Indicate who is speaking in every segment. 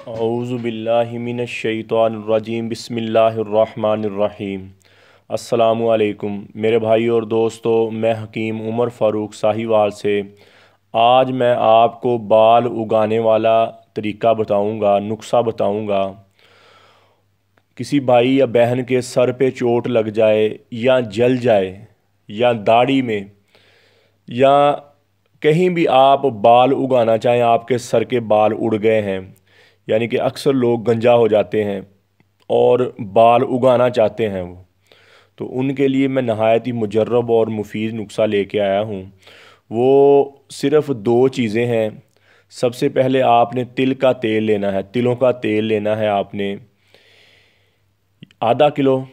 Speaker 1: औज़ु बिल्लाहि मिनश शैतानिर्रजीम बिस्मिल्लाहिर्रहमानिर्रहीम। अस्सलामु अलैकुम मेरे भाई और दोस्तों, मैं हकीम उमर फ़ारूक साहिवाल से आज मैं आपको बाल उगाने वाला तरीका बताऊंगा, नुस्खा बताऊंगा। किसी भाई या बहन के सर पे चोट लग जाए या जल जाए या दाढ़ी में या कहीं भी आप बाल उगाना चाहें, आपके सर के बाल उड़ गए हैं, यानी कि अक्सर लोग गंजा हो जाते हैं और बाल उगाना चाहते हैं वो, तो उनके लिए मैं नहायत ही मुजर्रब और मुफीद नुस्खा लेके आया हूँ। वो सिर्फ़ दो चीज़ें हैं। सबसे पहले आपने तिल का तेल लेना है, तिलों का तेल लेना है आपने आधा किलो,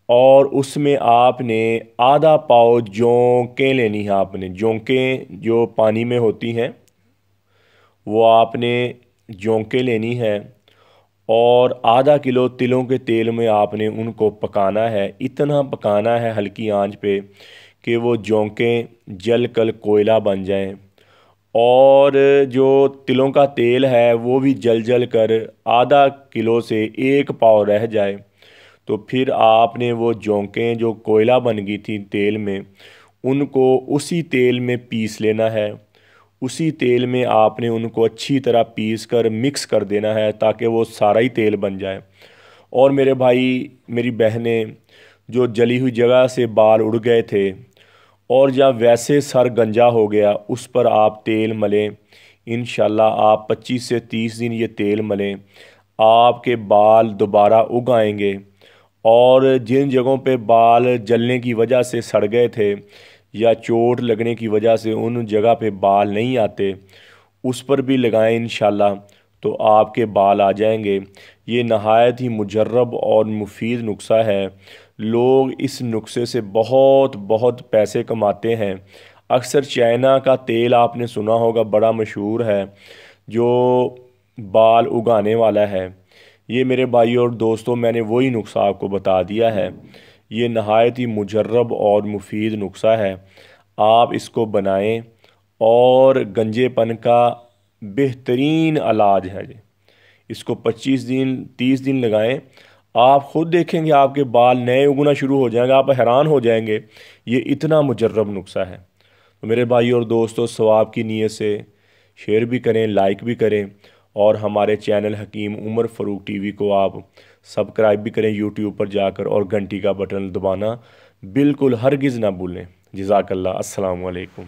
Speaker 1: और उसमें आपने आधा पाव जौंकें लेनी है। आपने जौंकें जो पानी में होती हैं वो आपने जौंकें लेनी है, और आधा किलो तिलों के तेल में आपने उनको पकाना है। इतना पकाना है हल्की आंच पे कि वो जौंकें जल कर कोयला बन जाएं, और जो तिलों का तेल है वो भी जल जल कर आधा किलो से एक पाव रह जाए। तो फिर आपने वो जौंकें जो कोयला बन गई थी तेल में, उनको उसी तेल में पीस लेना है। उसी तेल में आपने उनको अच्छी तरह पीस कर मिक्स कर देना है ताकि वो सारा ही तेल बन जाए। और मेरे भाई मेरी बहनें, जो जली हुई जगह से बाल उड़ गए थे और जब वैसे सर गंजा हो गया, उस पर आप तेल मलें। इंशाल्लाह आप 25 से 30 दिन ये तेल मलें, आपके बाल दोबारा उग आएंगे। और जिन जगहों पे बाल जलने की वजह से सड़ गए थे या चोट लगने की वजह से उन जगह पे बाल नहीं आते, उस पर भी लगाएं इंशाल्लाह, तो आपके बाल आ जाएंगे। ये नहायत ही मुजर्रब और मुफीद नुस्खा है। लोग इस नुस्खे से बहुत बहुत पैसे कमाते हैं। अक्सर चाइना का तेल आपने सुना होगा, बड़ा मशहूर है, जो बाल उगाने वाला है। ये मेरे भाई और दोस्तों, मैंने वही नुस्खा आपको बता दिया है। ये नहायत ही मुजर्रब और मुफीद नुस्खा है। आप इसको बनाएं और गंजेपन का बेहतरीन इलाज है ये। इसको 25 दिन 30 दिन लगाएं, आप ख़ुद देखेंगे आपके बाल नए उगना शुरू हो जाएंगे, आप हैरान हो जाएंगे। ये इतना मुजर्रब नुस्खा है। तो मेरे भाई और दोस्तों, सवाब की नीयत से शेयर भी करें, लाइक भी करें, और हमारे चैनल हकीम उमर फ़ारूक टीवी को आप सब्सक्राइब भी करें यूट्यूब पर जाकर, और घंटी का बटन दबाना बिल्कुल हरगिज़ ना भूलें। जज़ाकल्लाह। अस्सलामु अलैकुम।